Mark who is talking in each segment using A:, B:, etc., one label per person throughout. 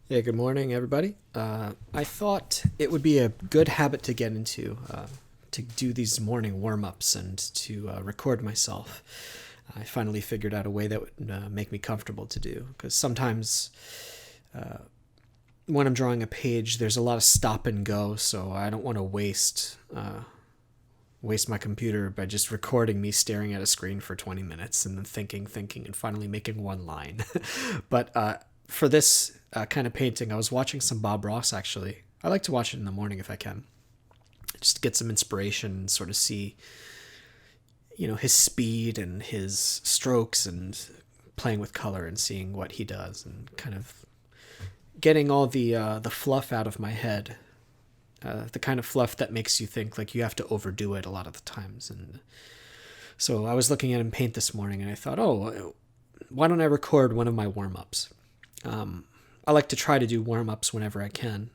A: Yeah, good morning, everybody. I thought it would be a good habit to get into to do these morning warm ups and to record myself. I finally figured out a way that would make me comfortable to do because sometimes when I'm drawing a page, there's a lot of stop and go, so I don't want to waste my computer by just recording me staring at a screen for 20 minutes and then thinking, and finally making one line. But for this kind of painting, I was watching some Bob Ross actually. I like to watch it in the morning if I can, just to get some inspiration and sort of see, his speed and his strokes and playing with color and seeing what he does and kind of getting all the fluff out of my head, the kind of fluff that makes you think like you have to overdo it a lot of the times. And so I was looking at him paint this morning, and I thought, oh, why don't I record one of my warm ups? I like to try to do warm ups whenever I can.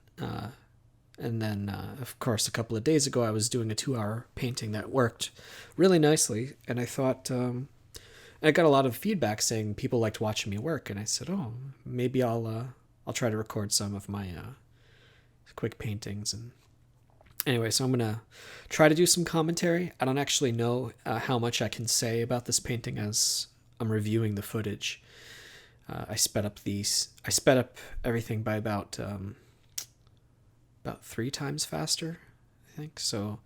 A: And then, of course, a couple of days ago, I was doing a 2 hour painting that worked really nicely. And I thought, I got a lot of feedback saying people liked watching me work. And I said, oh, maybe I'll try to record some of my quick paintings. And anyway, so I'm going to try to do some commentary. I don't actually know how much I can say about this painting as I'm reviewing the footage. I sped up everything by about 3 times faster, I think. So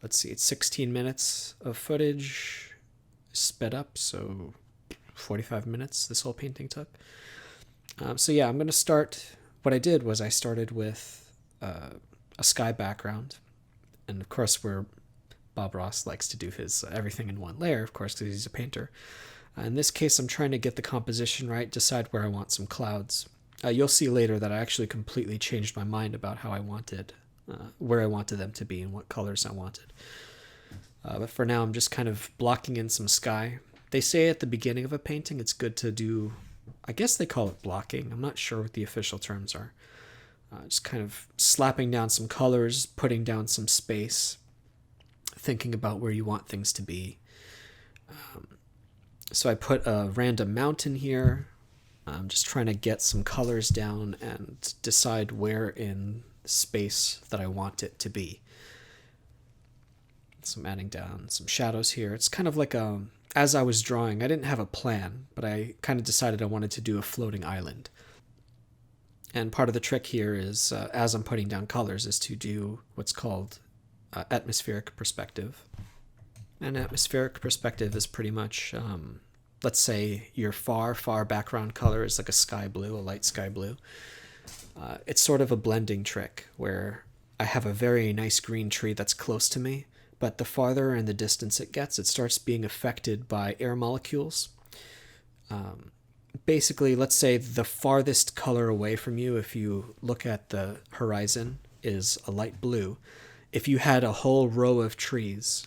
A: let's see, it's 16 minutes of footage sped up, so 45 minutes this whole painting took. So yeah, I'm going to start. What I did was I started with a sky background, and of course where Bob Ross likes to do his everything in one layer, of course, because he's a painter. In this case, I'm trying to get the composition right, decide where I want some clouds. You'll see later that I actually completely changed my mind about how I wanted, where I wanted them to be and what colors I wanted. But for now, I'm just kind of blocking in some sky. They say at the beginning of a painting it's good to do, I guess they call it blocking. I'm not sure what the official terms are. Just kind of slapping down some colors, putting down some space, thinking about where you want things to be. So I put a random mountain here. I'm just trying to get some colors down and decide where in space that I want it to be. So I'm adding down some shadows here. It's kind of like as I was drawing, I didn't have a plan, but I kind of decided I wanted to do a floating island. And part of the trick here is, as I'm putting down colors, is to do what's called atmospheric perspective. An atmospheric perspective is pretty much, let's say your far background color is like a sky blue, a light sky blue. It's sort of a blending trick where I have a very nice green tree that's close to me, but the farther in the distance it gets, it starts being affected by air molecules. Basically, let's say the farthest color away from you, if you look at the horizon, is a light blue. If you had a whole row of trees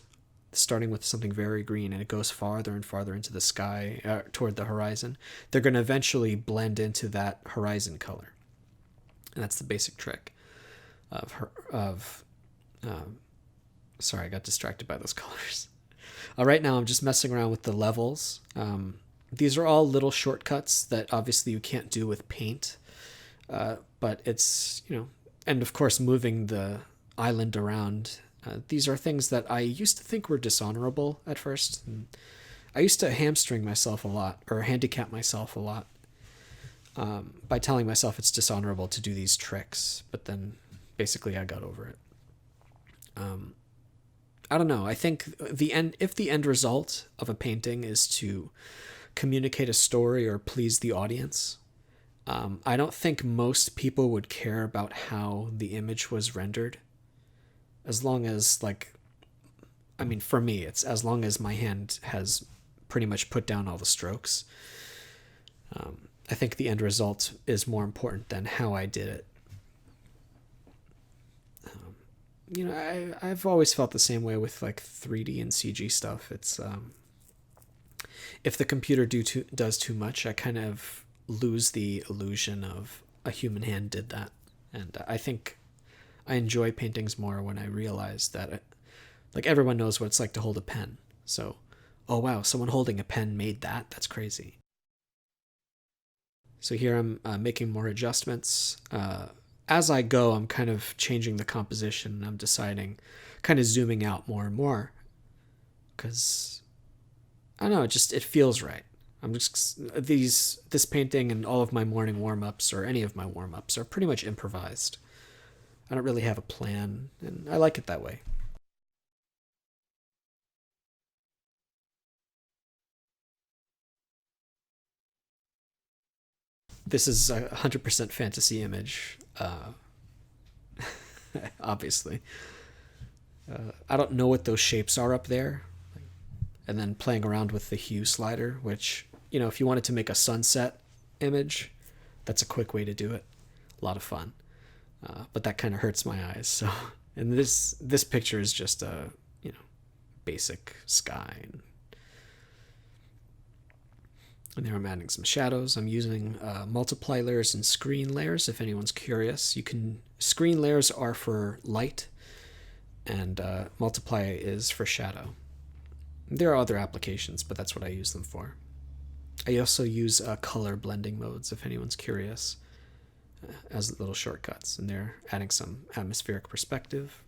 A: starting with something very green and it goes farther and farther into the sky toward the horizon, they're going to eventually blend into that horizon color. And that's the basic trick of sorry, I got distracted by those colors. Right now I'm just messing around with the levels. These are all little shortcuts that obviously you can't do with paint, but it's, and of course moving the island around. These are things that I used to think were dishonorable at first. And I used to hamstring myself a lot, or handicap myself a lot, by telling myself it's dishonorable to do these tricks. But then basically I got over it. I don't know. I think if the end result of a painting is to communicate a story or please the audience, I don't think most people would care about how the image was rendered. As long as, for me, it's as long as my hand has pretty much put down all the strokes. I think the end result is more important than how I did it. I've always felt the same way with 3D and CG stuff. It's if the computer does too much, I kind of lose the illusion of a human hand did that. And I think I enjoy paintings more when I realize that, everyone knows what it's like to hold a pen. So, oh wow, someone holding a pen made that? That's crazy. So here I'm making more adjustments. As I go, I'm kind of changing the composition. I'm deciding, kind of zooming out more and more, because I don't know, it feels right. I'm just this painting and all of my morning warm-ups, or any of my warm-ups, are pretty much improvised. I don't really have a plan, and I like it that way. This is a 100% fantasy image, obviously. I don't know what those shapes are up there. And then playing around with the hue slider, which, if you wanted to make a sunset image, that's a quick way to do it. A lot of fun. But that kind of hurts my eyes. So, and this picture is just a, basic sky. And there I'm adding some shadows. I'm using multiply layers and screen layers, if anyone's curious. Screen layers are for light, and multiply is for shadow. There are other applications, but that's what I use them for. I also use color blending modes, if anyone's curious, as little shortcuts, and they're adding some atmospheric perspective.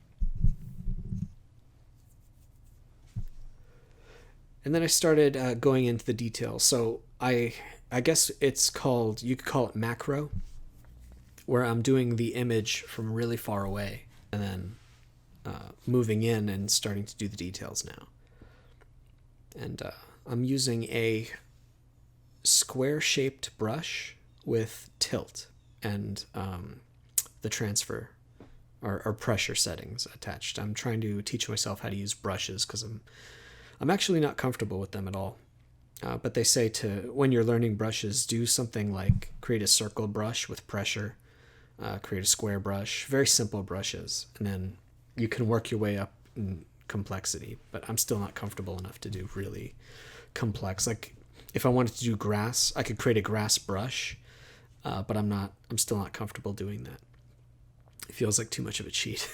A: And then I started going into the details. So I guess you could call it macro, where I'm doing the image from really far away and then moving in and starting to do the details now. And I'm using a square-shaped brush with tilt and the transfer or pressure settings attached. I'm trying to teach myself how to use brushes because I'm actually not comfortable with them at all. But they say when you're learning brushes, do something like create a circle brush with pressure, create a square brush, very simple brushes, and then you can work your way up in complexity. But I'm still not comfortable enough to do really complex. Like if I wanted to do grass, I could create a grass brush, but I'm still not comfortable doing that. It feels like too much of a cheat.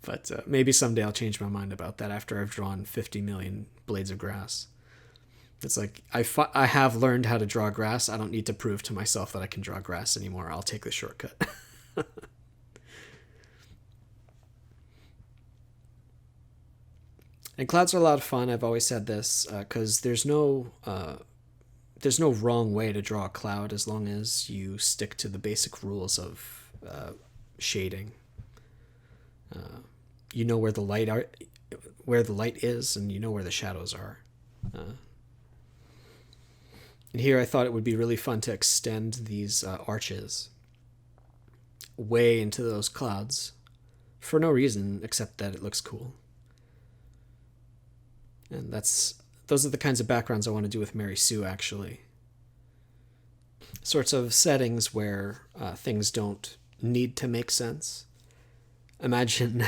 A: But maybe someday I'll change my mind about that after I've drawn 50 million blades of grass. It's like, I have learned how to draw grass. I don't need to prove to myself that I can draw grass anymore. I'll take the shortcut. And clouds are a lot of fun. I've always said this, because there's no wrong way to draw a cloud as long as you stick to the basic rules of shading. You know where the light is, and you know where the shadows are. And here I thought it would be really fun to extend these arches way into those clouds for no reason except that it looks cool. And those are the kinds of backgrounds I want to do with Mary Sue, actually. Sorts of settings where things don't need to make sense. Imagine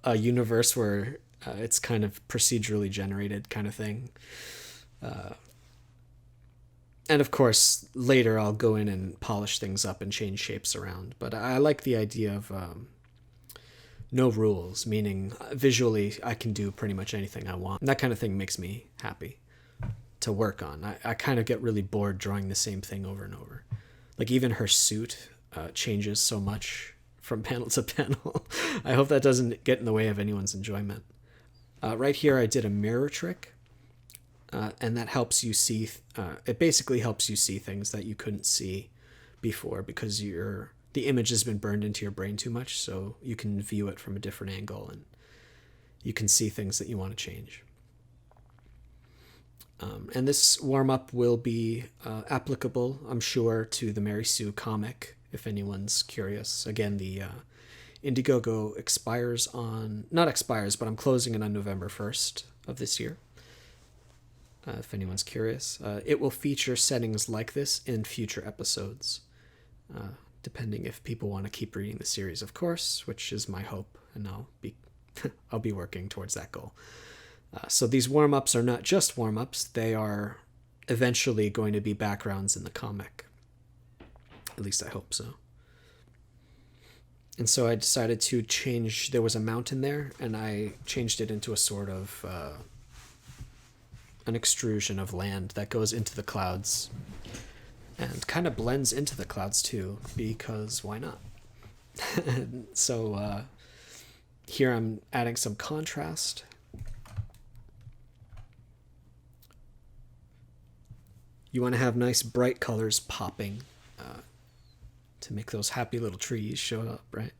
A: a universe where it's kind of procedurally generated kind of thing. And of course, later I'll go in and polish things up and change shapes around. But I like the idea of no rules, meaning visually I can do pretty much anything I want. And that kind of thing makes me happy to work on. I kind of get really bored drawing the same thing over and over. Like even her suit changes so much from panel to panel. I hope that doesn't get in the way of anyone's enjoyment. Right here I did a mirror trick, and that helps you see, it basically helps you see things that you couldn't see before because the image has been burned into your brain too much, so you can view it from a different angle and you can see things that you want to change. And this warm-up will be applicable, I'm sure, to the Mary Sue comic, if anyone's curious. Again, the Indiegogo but I'm closing it on November 1st of this year. If anyone's curious. It will feature settings like this in future episodes, depending if people want to keep reading the series, of course, which is my hope, and I'll be working towards that goal. So these warm-ups are not just warm-ups, they are eventually going to be backgrounds in the comic. At least I hope so. And so I decided to change, there was a mountain there, and I changed it into a sort of an extrusion of land that goes into the clouds. and kind of blends into the clouds too, because why not? So here I'm adding some contrast. You want to have nice bright colors popping to make those happy little trees show up, right?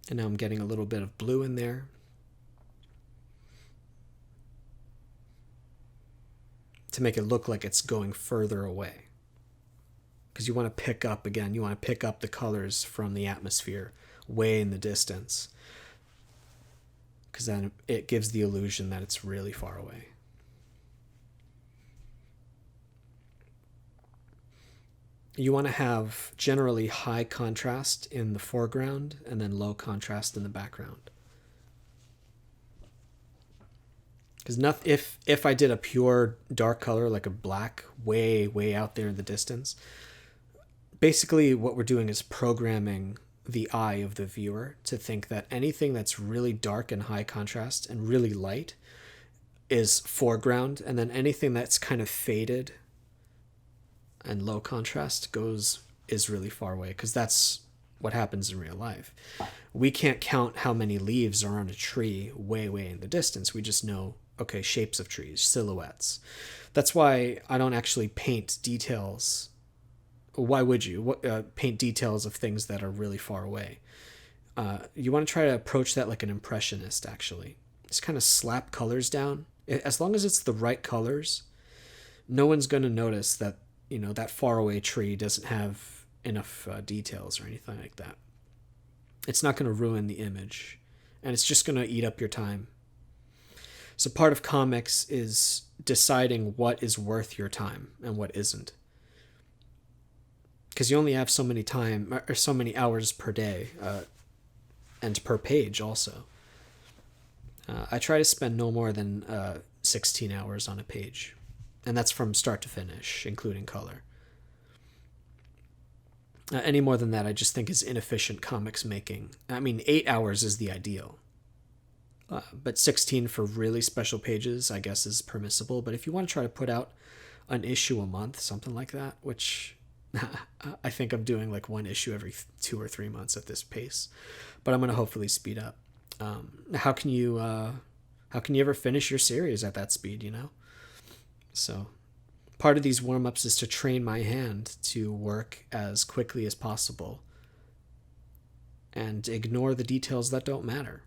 A: And now I'm getting a little bit of blue in there. To make it look like it's going further away. Because you want to pick up, again, you want to pick up the colors from the atmosphere way in the distance. Because then it gives the illusion that it's really far away. You want to have generally high contrast in the foreground and then low contrast in the background. Because if I did a pure dark color like a black way out there in the distance, basically what we're doing is programming the eye of the viewer to think that anything that's really dark and high contrast and really light is foreground, and then anything that's kind of faded and low contrast is really far away, because that's what happens in real life. We can't count how many leaves are on a tree way in the distance. We just know, okay, shapes of trees, silhouettes. That's why I don't actually paint details. Why would you paint details of things that are really far away? You want to try to approach that like an impressionist, actually. Just kind of slap colors down. As long as it's the right colors, no one's going to notice that, that faraway tree doesn't have enough details or anything like that. It's not going to ruin the image, and it's just going to eat up your time. So part of comics is deciding what is worth your time and what isn't. Because you only have so many time or so many hours per day, and per page also. I try to spend no more than 16 hours on a page, and that's from start to finish, including color. Any more than that, I just think is inefficient comics making. I mean, 8 hours is the ideal. But 16 for really special pages, I guess, is permissible. But if you want to try to put out an issue a month, something like that, which I think I'm doing like one issue every 2 or 3 months at this pace, but I'm going to hopefully speed up. How can you ever finish your series at that speed, So part of these warm-ups is to train my hand to work as quickly as possible and ignore the details that don't matter.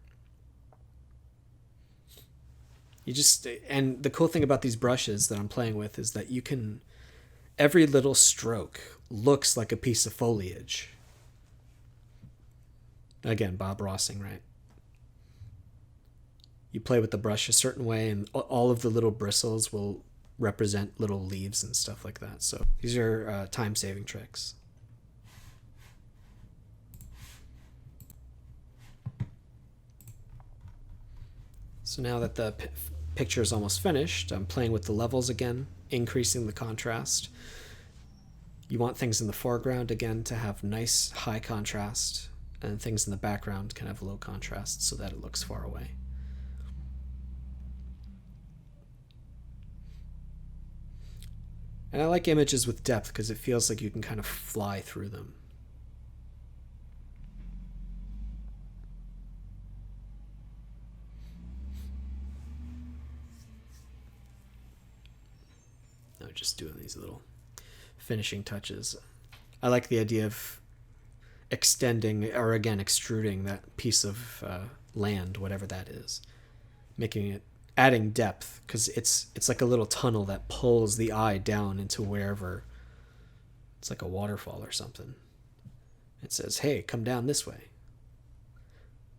A: And the cool thing about these brushes that I'm playing with is that every little stroke looks like a piece of foliage. Again, Bob Rossing, right? You play with the brush a certain way, and all of the little bristles will represent little leaves and stuff like that. So these are time-saving tricks. So now that the picture is almost finished, I'm playing with the levels again, increasing the contrast. You want things in the foreground, again, to have nice high contrast, and things in the background can have low contrast so that it looks far away. And I like images with depth because it feels like you can kind of fly through them. No, just doing these little finishing touches. I like the idea of extending, or again, extruding that piece of land, whatever that is, adding depth, because it's like a little tunnel that pulls the eye down into wherever. It's like a waterfall or something. It says, hey, come down this way.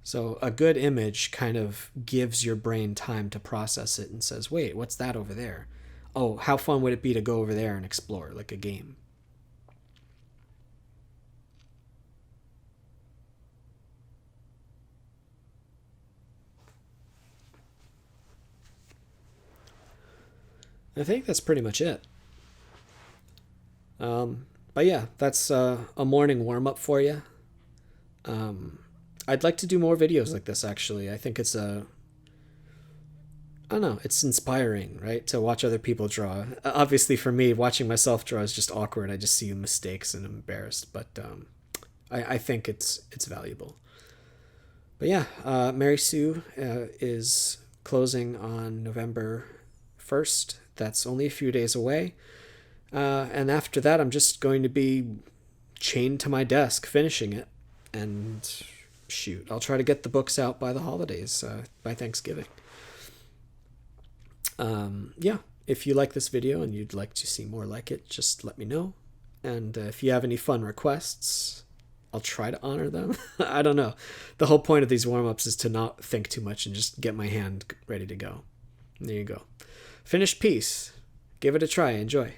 A: So a good image kind of gives your brain time to process it and says, wait, what's that over there? Oh, how fun would it be to go over there and explore, like a game? I think that's pretty much it. But yeah, that's a morning warm up for you. I'd like to do more videos like this, actually. I think it's I don't know, it's inspiring, right? To watch other people draw. Obviously, for me, watching myself draw is just awkward. I just see mistakes and I'm embarrassed, but I think it's valuable. But yeah, Mary Sue is closing on November 1st. That's only a few days away. And after that, I'm just going to be chained to my desk finishing it. And shoot, I'll try to get the books out by the holidays, by Thanksgiving. Yeah, if you like this video and you'd like to see more like it, just let me know. And if you have any fun requests, I'll try to honor them. I don't know. The whole point of these warm-ups is to not think too much and just get my hand ready to go. There you go. Finished piece. Give it a try. Enjoy.